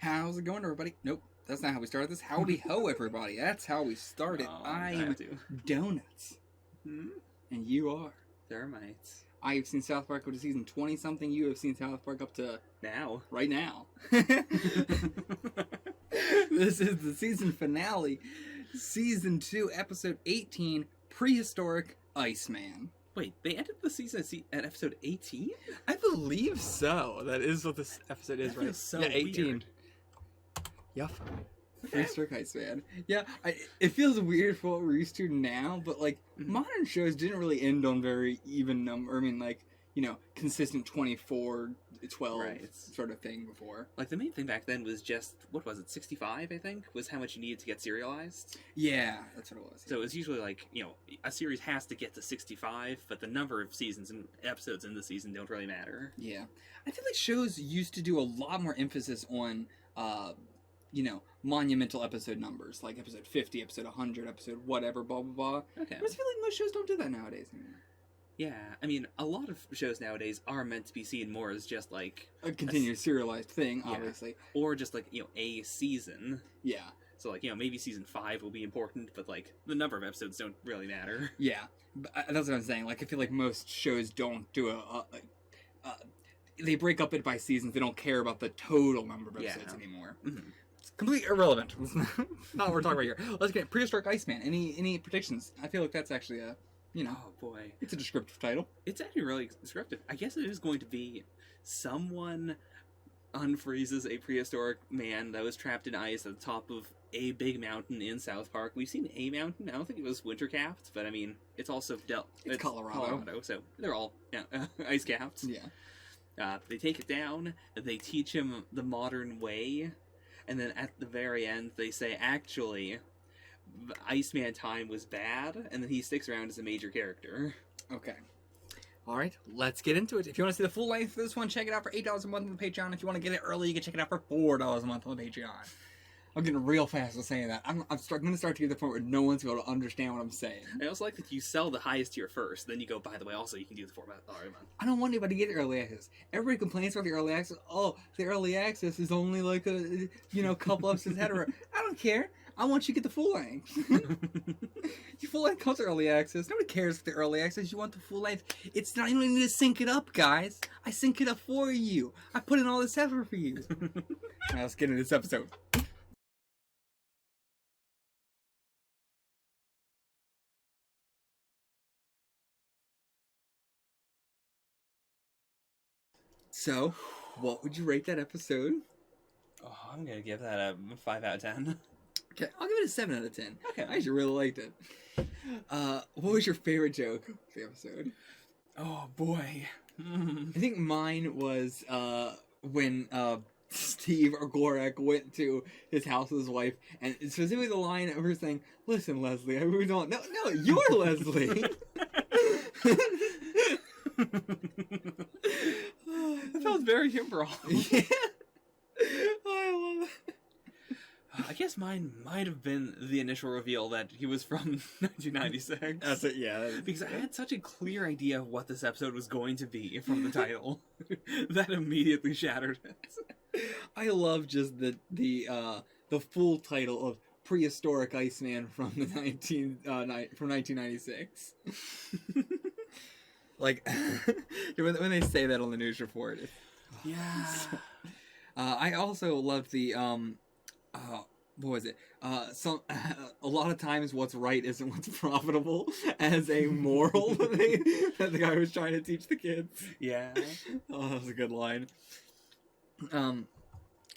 How's it going, everybody? Nope, that's not how we started this. Howdy ho, everybody. That's how we started. Oh, I'm Donuts. Hmm? And you are. Thermites. I have seen South Park up to season 20-something. You have seen South Park up to... Now. Right now. This is the season finale. Season 2, episode 18, Prehistoric Iceman. Wait, they ended the season at episode 18? I believe so. That is what this episode is, That right? feels so yeah, 18. weird. Yup. Prehistoric Iceman. Yeah, it feels weird for what we're used to now, but, like, modern shows didn't really end on very even number. I mean, like, you know, consistent 24, 12 Right. sort of thing before. Like, the main thing back then was just, what was it, 65, I think? Was how much you needed to get serialized. Yeah, that's what it was. So it was usually like, you know, a series has to get to 65, but the number of seasons and episodes in the season don't really matter. Yeah. I feel like shows used to do a lot more emphasis on, you know, monumental episode numbers, like episode 50, episode 100, episode whatever, blah, blah, blah. Okay. I just feel like most shows don't do that nowadays anymore. Yeah, I mean, a lot of shows nowadays are meant to be seen more as just like... A continuous serialized thing, Yeah. obviously. Or just like, you know, a season. Yeah. So, like, you know, maybe season 5 will be important, but, like, the number of episodes don't really matter. Yeah. But that's what I'm saying. Like, I feel like most shows don't do they break up it by seasons. They don't care about the total number of episodes anymore. Mm-hmm. It's completely irrelevant. It's not what we're talking about here. Let's get Prehistoric Iceman. Any predictions? I feel like that's actually a, you know, Oh, boy. it's a descriptive title. It's actually really descriptive. I guess it is going to be someone unfreezes a prehistoric man that was trapped in ice at the top of a big mountain in South Park. We've seen a mountain. I don't think it was winter capped, but I mean, it's also It's Colorado. so they're all ice capped. Yeah. They take it down. They teach him the modern way, and then at the very end, they say, actually, the Iceman time was bad, and then he sticks around as a major character. Okay. All right, let's get into it. If you want to see the full length of this one, check it out for $8 a month on the Patreon. If you want to get it early, you can check it out for $4 a month on the Patreon. I'm getting real fast with saying that. I'm going to start to get to the point where no one's going to understand what I'm saying. I also like that you sell the highest tier first, then you go, by the way, also you can do the $4 a month. I don't want anybody to get early access. Everybody complains about the early access. Oh, the early access is only like a, you know, couple episodes ahead of her. I don't care. I want you to get the full length. Your full length comes with early access. Nobody cares for the early access. You want the full length. It's not, you don't need to sync it up, guys. I sync it up for you. I put in all this effort for you. Now let's get into this episode. So, what would you rate that episode? Oh, I'm gonna give that a 5 out of 10. Okay, I'll give it a 7 out of 10. Okay. I actually really liked it. What was your favorite joke of the episode? Oh, boy. I think mine was when Steve or Gorak went to his house with his wife, and specifically the line of her saying, "Listen, Leslie, I really don't... No, you're Leslie!" That sounds very him wrong. Yeah. I love it. I guess mine might have been the initial reveal that he was from 1996. That's it, yeah. Because I had such a clear idea of what this episode was going to be from the title. That immediately shattered it. I love just the full title of Prehistoric Iceman from the 1996. Like when they say that on the news report. Yeah. I also love the what was it? A lot of times what's right isn't what's profitable as a moral that the guy was trying to teach the kids. Yeah. Oh, that was a good line.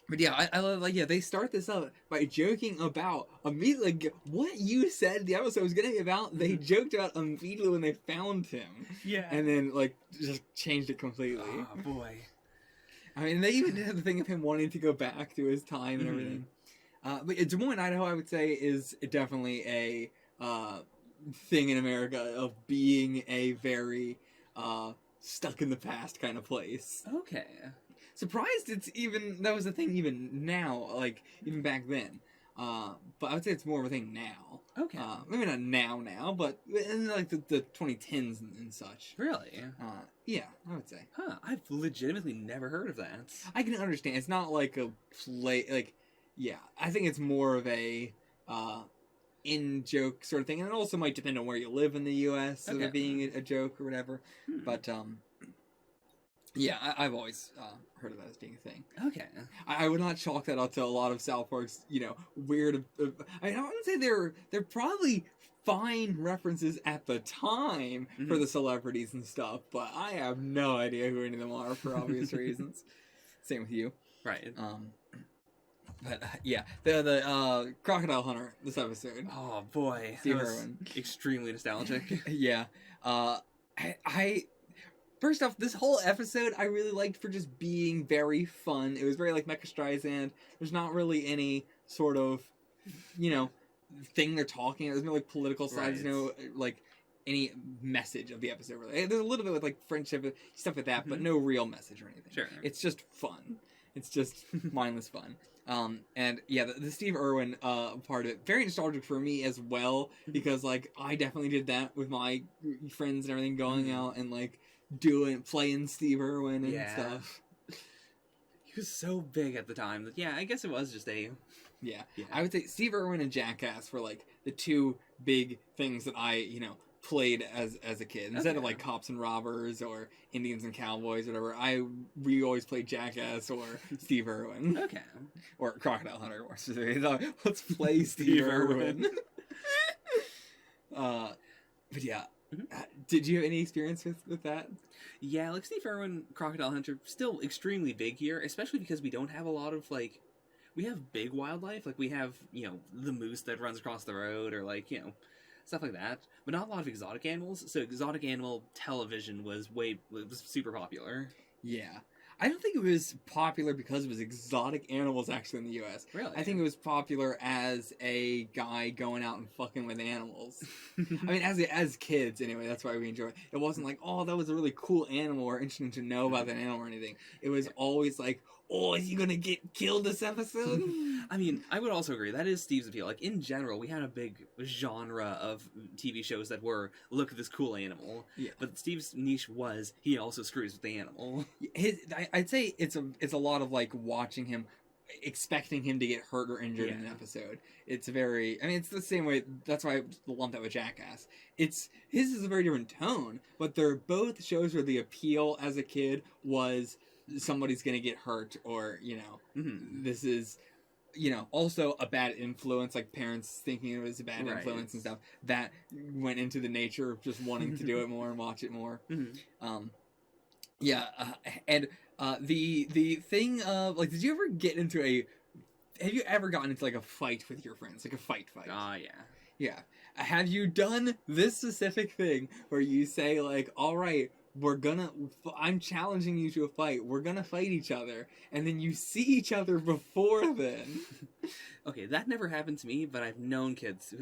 But yeah, I love, like, yeah, they start this up by joking about immediately, like, what you said the episode was going to be about, they joked about immediately when they found him. Yeah. And then, like, just changed it completely. Oh, boy. I mean, they even did the thing of him wanting to go back to his time and everything. But Des Moines, Idaho, I would say, is definitely a thing in America of being a very stuck in the past kind of place. Okay. Surprised it's even, that was a thing even now, like, even back then. But I would say it's more of a thing now. Okay. Maybe not now, but in like the 2010s and such. Really? Yeah, I would say. Huh. I've legitimately never heard of that. I can understand. It's not like a play. Like, yeah, I think it's more of a in-joke sort of thing, and it also might depend on where you live in the U.S. of Okay. it being a joke or whatever. But yeah, I've always heard of that as being a thing. Okay. I would not chalk that up to a lot of South Park's, weird. I wouldn't say they're probably fine references at the time for the celebrities and stuff, but I have no idea who any of them are for obvious reasons. Same with you. Right. But yeah, the Crocodile Hunter this episode. Oh boy, Steve that was Irwin. extremely nostalgic. Yeah. I first off, this whole episode I really liked for just being very fun. It was very like Mecha Streisand. There's not really any sort of, thing they're talking. There's no like political sides, Right. like any message of the episode really. There's a little bit with like friendship stuff like that, but no real message or anything. Sure. It's just fun. It's just mindless fun. And yeah, the Steve Irwin part of it, very nostalgic for me as well, because like I definitely did that with my friends and everything, going out and like playing Steve Irwin and stuff. He was so big at the time that I guess it was just a Yeah. I would say Steve Irwin and Jackass were like the two big things that I played as a kid instead of like Cops and Robbers or Indians and Cowboys or whatever. We always played Jackass or Steve Irwin. Okay. Or Crocodile Hunter more specifically. Let's play Steve Irwin. But yeah. Did you have any experience with that? Yeah, like Steve Irwin, Crocodile Hunter, still extremely big here, especially because we don't have a lot of like, we have big wildlife, like we have, the moose that runs across the road, or like, stuff like that, but not a lot of exotic animals, so exotic animal television was super popular. Yeah. I don't think it was popular because it was exotic animals actually in the U.S. Really? I think it was popular as a guy going out and fucking with animals. I mean, as kids anyway, that's why we enjoy it. It wasn't like, oh, that was a really cool animal or interesting to know about that animal or anything. It was always like, oh, is he gonna get killed this episode? I mean, I would also agree. That is Steve's appeal. Like, in general, we had a big genre of TV shows that were, look at this cool animal. Yeah. But Steve's niche was, he also screws with the animal. I'd say it's a lot of, like, watching him, expecting him to get hurt or injured in an episode. It's it's the same way, that's why I lumped that with Jackass. His is a very different tone, but they're both shows where the appeal as a kid was somebody's gonna get hurt, or, this is... also a bad influence, like parents thinking it was a bad influence and stuff, that went into the nature of just wanting to do it more and watch it more. And the thing of, like, did you ever get into have you ever gotten into, like, a fight with your friends? Like, a fight? Yeah. Yeah. Have you done this specific thing where you say, like, all right, I'm challenging you to a fight. We're gonna fight each other. And then you see each other before then. Okay, that never happened to me, but I've known kids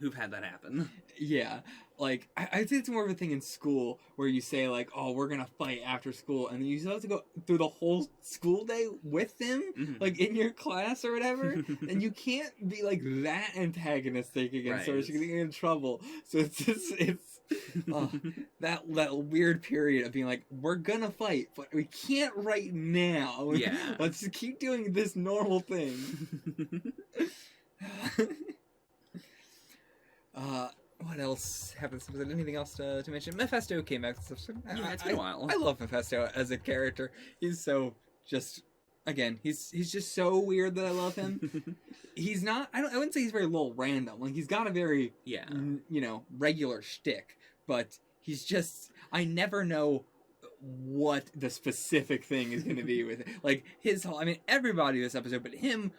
who've had that happen. Yeah. Like, I'd say it's more of a thing in school where you say, like, oh, we're gonna fight after school. And then you still have to go through the whole school day with them, like, in your class or whatever. And you can't be, like, that antagonistic against her. She's gonna get in trouble. So it's that weird period of being like, we're gonna fight, but we can't right now. Yeah. Let's just keep doing this normal thing. What else happened this episode? Anything else to mention? Mephisto came back this episode. Yeah, it's been a while. I love Mephisto as a character. He's so just... Again, he's just so weird that I love him. He's not... I wouldn't say he's very little random. Like, he's got a very... regular shtick. But he's just... I never know what the specific thing is going to be with it. Like, his whole... I mean, everybody this episode, but him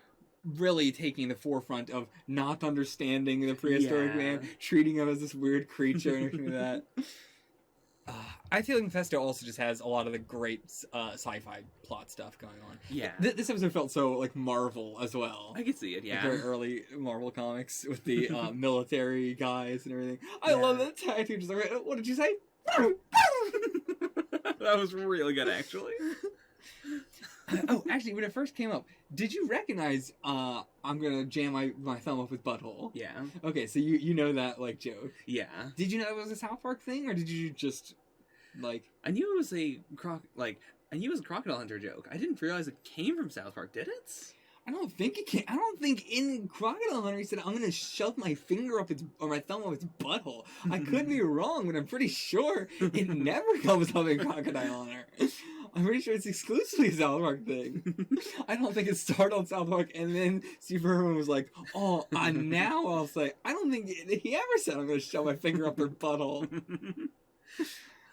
really taking the forefront of not understanding the prehistoric man, treating him as this weird creature and everything like that. I feel like Mephisto also just has a lot of the great sci-fi plot stuff going on. Yeah. This episode felt so, like, Marvel as well. I can see it, yeah. Like very early Marvel comics with the military guys and everything. I love that tag team. Just like, what did you say? That was really good, actually. Oh, actually, when it first came up, did you recognize I'm gonna jam my thumb up with butthole? Yeah. Okay, so you know that like joke. Yeah. Did you know it was a South Park thing, or did you just like? I knew it was I knew it was a Crocodile Hunter joke. I didn't realize it came from South Park. Did it? I don't think it can. I don't think in Crocodile Hunter he said I'm gonna shove my finger up or my thumb up its butthole. I could be wrong, but I'm pretty sure it never comes up in Crocodile Hunter. I'm pretty sure it's exclusively a South Park thing. I don't think it started on South Park and then Steve Irwin was like, oh, now I'll say, I don't think he ever said I'm gonna shove my finger up their butthole.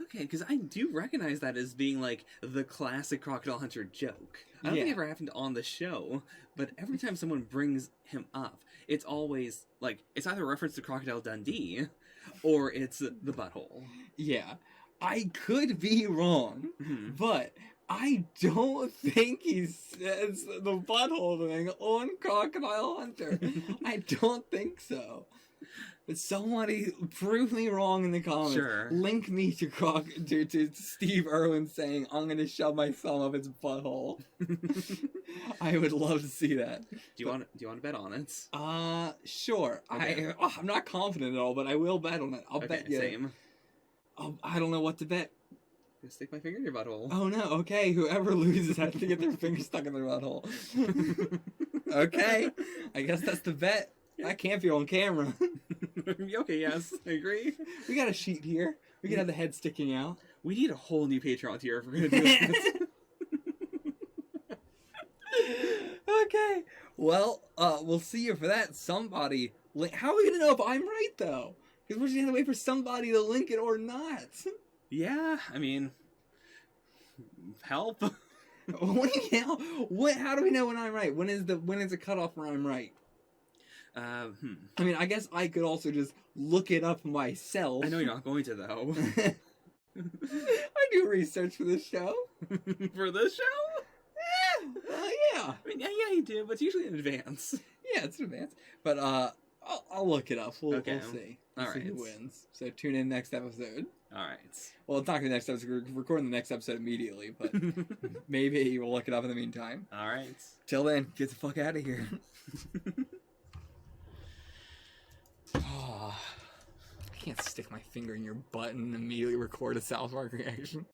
Okay, because I do recognize that as being like the classic Crocodile Hunter joke. I don't think it ever happened on the show, but every time someone brings him up, it's always like it's either a reference to Crocodile Dundee or it's the butthole. Yeah, I could be wrong, but I don't think he says the butthole thing on Crocodile Hunter. I don't think so. But somebody prove me wrong in the comments. Sure. Link me to Steve Irwin saying, I'm going to shove my thumb up its butthole. I would love to see that. Do you want to bet on it? Sure. Okay. I'm not confident at all, but I will bet on it. I'll bet you. Same. I don't know what to bet. I'm gonna stick my finger in your butthole. Oh no, okay. Whoever loses has to get their finger stuck in their butthole. Okay. I guess that's the bet. That can't be on camera. Okay, yes, I agree. We got a sheet here. We can have the head sticking out. We need a whole new Patreon tier if we're gonna do this. Okay. Well, we'll see you for that. Somebody. How are we gonna know if I'm right though? Because we're just gonna have to wait for somebody to link it or not. Yeah, I mean, help. How do we know when I'm right? When is the cutoff where I'm right? I mean, I guess I could also just look it up myself. I know you're not going to, though. I do research for this show. For this show? Yeah. I mean, yeah, you do, but it's usually in advance. Yeah, it's in advance. But I'll look it up. We'll see. All see right. who wins. So tune in next episode. All right. Well, it's not going to be next episode. We're recording the next episode immediately, but maybe we'll look it up in the meantime. All right. Till then, get the fuck out of here. Oh, I can't stick my finger in your butt and immediately record a South Park reaction.